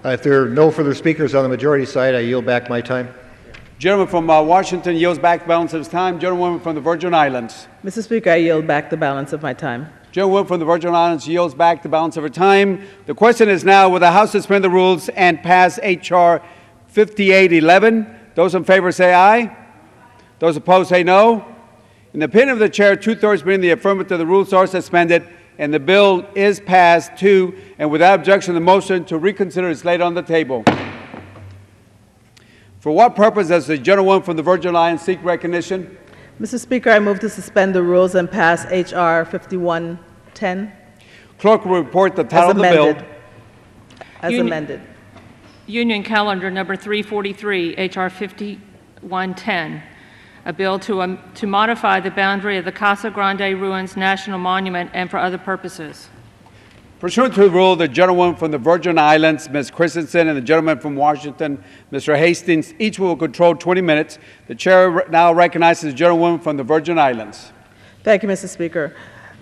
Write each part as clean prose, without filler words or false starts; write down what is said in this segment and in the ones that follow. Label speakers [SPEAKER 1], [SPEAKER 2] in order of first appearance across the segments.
[SPEAKER 1] If there are no further speakers on the majority side, I yield back my time.
[SPEAKER 2] Gentleman from Washington yields back the balance of his time. Gentlewoman from the Virgin Islands.
[SPEAKER 3] Mr. Speaker, I yield back the balance of my time.
[SPEAKER 2] Gentlewoman from the Virgin Islands yields back the balance of her time. The question is now, will the House suspend the rules and pass H.R. 5811? Those in favor say aye. Those opposed say no. In the opinion of the chair, two-thirds being the affirmative, the rules are suspended and the bill is passed to, and without objection, the motion to reconsider is laid on the table. For what purpose does the gentlewoman from the Virgin Islands seek recognition?
[SPEAKER 3] Mr. Speaker, I move to suspend the rules and pass H.R. 5110.
[SPEAKER 2] Clerk will report the title of the bill.
[SPEAKER 3] As amended.
[SPEAKER 4] Union Calendar Number 343, H.R. 5110, a bill to modify the boundary of the Casa Grande Ruins National Monument and for other purposes.
[SPEAKER 2] Pursuant to the rule, the gentlewoman from the Virgin Islands, Ms. Christensen, and the gentleman from Washington, Mr. Hastings, each will control 20 minutes. The chair now recognizes the gentlewoman from the Virgin Islands.
[SPEAKER 3] Thank you, Mr. Speaker.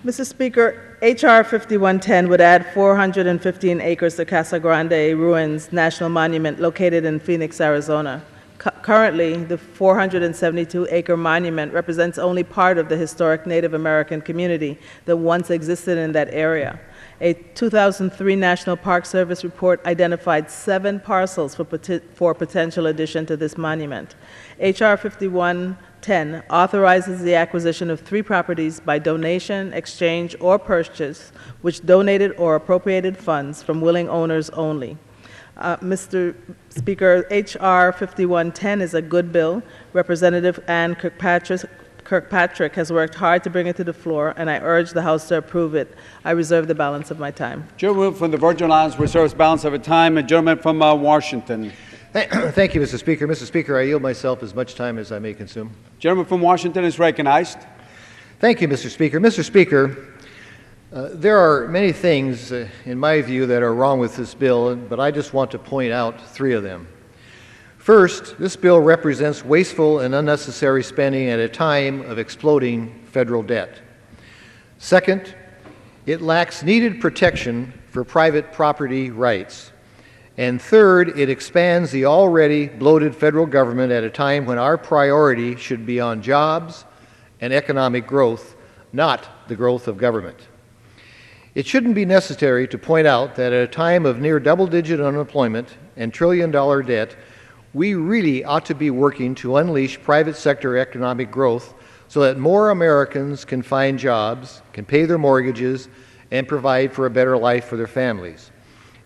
[SPEAKER 3] Mr. Speaker, H.R. 5110 would add 415 acres to Casa Grande Ruins National Monument located in Phoenix, Arizona. Currently, the 472-acre monument represents only part of the historic Native American community that once existed in that area. A 2003 National Park Service report identified 7 parcels for potential addition to this monument. H.R. 5110 authorizes the acquisition of 3 properties by donation, exchange, or purchase, which donated or appropriated funds from willing owners only. Mr. Speaker, H.R. 5110 is a good bill. Representative Ann Kirkpatrick has worked hard to bring it to the floor, and I urge the House to approve it. I reserve the balance of my time.
[SPEAKER 2] Gentleman from the Virgin Islands reserves balance of her time. And gentleman from Washington.
[SPEAKER 1] Thank you, Mr. Speaker. Mr. Speaker, I yield myself as much time as I may consume.
[SPEAKER 2] Gentleman from Washington is recognized.
[SPEAKER 1] Thank you, Mr. Speaker. Mr. Speaker, there are many things, in my view, that are wrong with this bill, but I just want to point out 3 of them. First, this bill represents wasteful and unnecessary spending at a time of exploding federal debt. Second, it lacks needed protection for private property rights. And third, it expands the already bloated federal government at a time when our priority should be on jobs and economic growth, not the growth of government. It shouldn't be necessary to point out that at a time of near double-digit unemployment and trillion-dollar debt, we really ought to be working to unleash private sector economic growth so that more Americans can find jobs, can pay their mortgages, and provide for a better life for their families.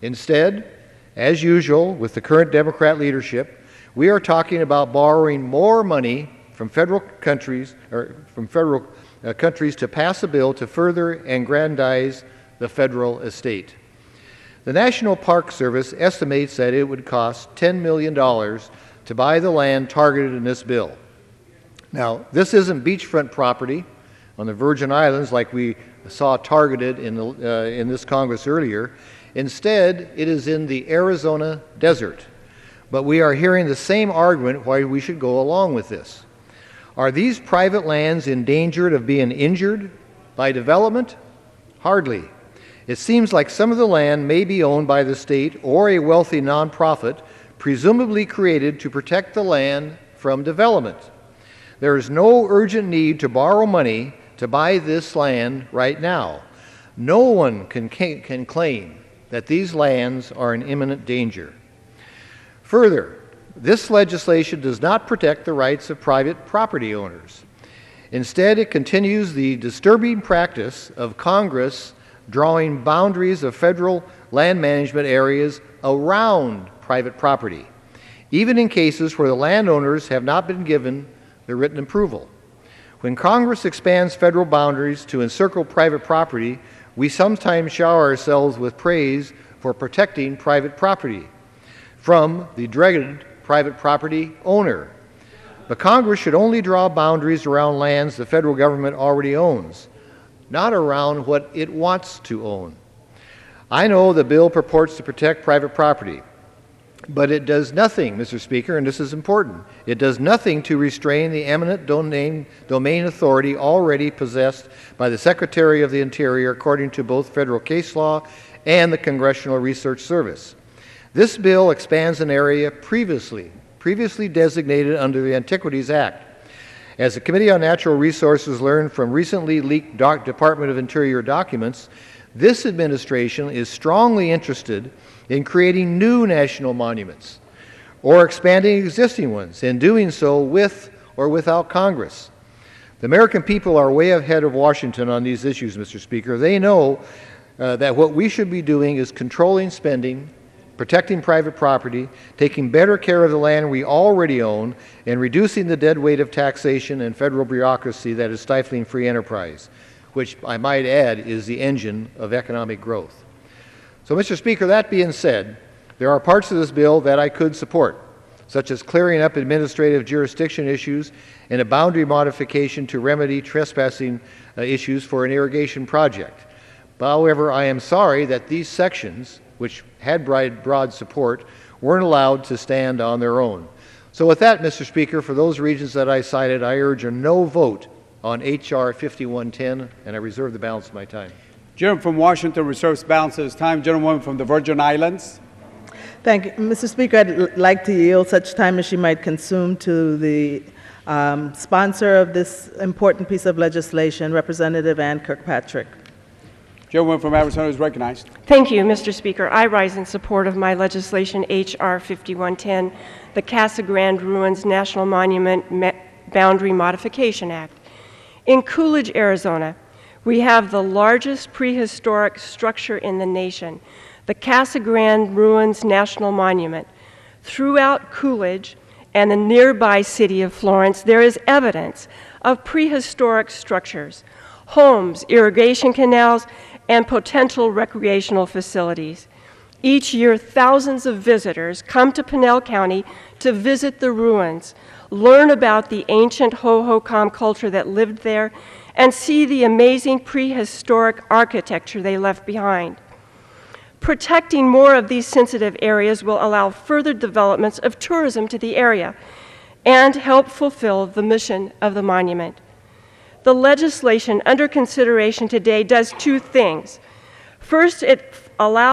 [SPEAKER 1] Instead, as usual with the current Democrat leadership, we are talking about borrowing more money from federal countries to pass a bill to further aggrandize the federal estate. The National Park Service estimates that it would cost $10 million to buy the land targeted in this bill. Now, this isn't beachfront property on the Virgin Islands like we saw targeted in this Congress earlier. Instead, it is in the Arizona desert. But we are hearing the same argument why we should go along with this. Are these private lands in danger of being injured by development? Hardly. It seems like some of the land may be owned by the state or a wealthy nonprofit, presumably created to protect the land from development. There is no urgent need to borrow money to buy this land right now. No one can claim that these lands are in imminent danger. Further, this legislation does not protect the rights of private property owners. Instead, it continues the disturbing practice of Congress drawing boundaries of federal land management areas around private property, even in cases where the landowners have not been given the written approval. When Congress expands federal boundaries to encircle private property, we sometimes shower ourselves with praise for protecting private property from the dreaded private property owner. But Congress should only draw boundaries around lands the federal government already owns, not around what it wants to own. I know the bill purports to protect private property, but it does nothing, Mr. Speaker, and this is important, it does nothing to restrain the eminent domain authority already possessed by the Secretary of the Interior according to both federal case law and the Congressional Research Service. This bill expands an area previously designated under the Antiquities Act. As the Committee on Natural Resources learned from recently leaked Department of Interior documents, this administration is strongly interested in creating new national monuments or expanding existing ones, and doing so with or without Congress. The American people are way ahead of Washington on these issues, Mr. Speaker. They know that what we should be doing is controlling spending, protecting private property, taking better care of the land we already own, and reducing the dead weight of taxation and federal bureaucracy that is stifling free enterprise, which I might add is the engine of economic growth. So, Mr. Speaker, that being said, there are parts of this bill that I could support, such as clearing up administrative jurisdiction issues and a boundary modification to remedy trespassing issues for an irrigation project. However, I am sorry that these sections, which had broad support, weren't allowed to stand on their own. So with that, Mr. Speaker, for those reasons that I cited, I urge a no vote on H.R. 5110, and I reserve the balance of my time.
[SPEAKER 2] Gentleman from Washington reserves balance of his time. Gentlewoman from the Virgin Islands.
[SPEAKER 3] Thank you. Mr. Speaker, I'd like to yield such time as she might consume to the sponsor of this important piece of legislation, Representative Ann Kirkpatrick.
[SPEAKER 2] Gentlewoman from Arizona is recognized.
[SPEAKER 5] Thank you, Mr. Speaker. I rise in support of my legislation, H.R. 5110, the Casa Grande Ruins National Monument Boundary Modification Act. In Coolidge, Arizona, we have the largest prehistoric structure in the nation, the Casa Grande Ruins National Monument. Throughout Coolidge and the nearby city of Florence, there is evidence of prehistoric structures, homes, irrigation canals, and potential recreational facilities. Each year, thousands of visitors come to Pinell County to visit the ruins, learn about the ancient Hohokam culture that lived there, and see the amazing prehistoric architecture they left behind. Protecting more of these sensitive areas will allow further developments of tourism to the area and help fulfill the mission of the monument. The legislation under consideration today does two things. First, it allows